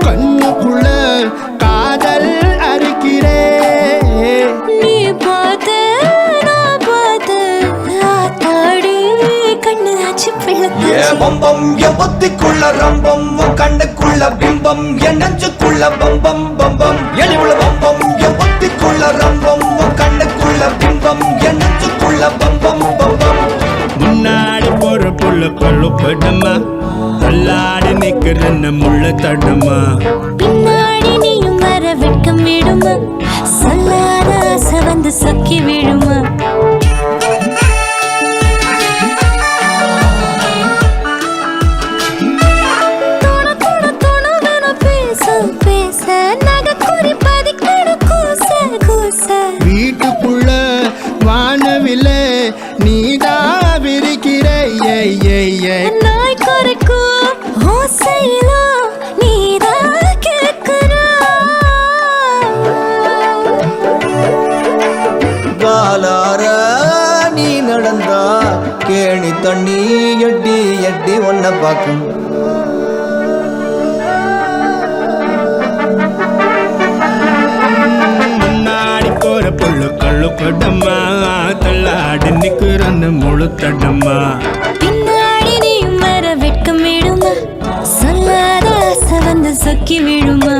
கண்ணுக்குள்ள காதல் அறுக்கிறே. நீ பார்த்து நான் பார்த்து ஆத்தாடி கண்ணு ஆச்சு பிள்ளை. பம்பம் என் புத்திக்குள்ள ரம்பம் கண்ணுக்குள்ள பிம்பம் என் நெஞ்சுக்குள்ள பம்பம் பம்பம் எளிவுள்ள பம்பம் என் புத்திக்குள்ள ரம்பம் கண்ணுக்குள்ள பிம்பம் என் நெஞ்சுக்குள்ள பம்பம் பம்பம். முன்னாடி போற புள்ள கொள்ளுப்படமா தள்ளாடி நிக்கிறன்னு முள்ள தடமா. பின்னாடி நீயும் வர வெட்கம் விடுமா சொல்லாத ஆசை வந்து சொக்கி விடுமா. வீட்டுக்குள்ள வானவில நீதான் விரிக்கிற. நாய் குறைக்கும் ஓசையிலும் நீதான் கேட்கிறா. காலார நீ நடந்தா கேணி தண்ணி எட்டி எட்டி ஒன்ன பார்க்கும். பொண்ணு கள்ளு கொடமா தள்ளாடி நிக்கிறன்னு முழு தடமா. பின்னாடி நீயும் வர வெட்கம் விடுமா சொல்லாத ஆசை வந்து சொக்கி விடுமா.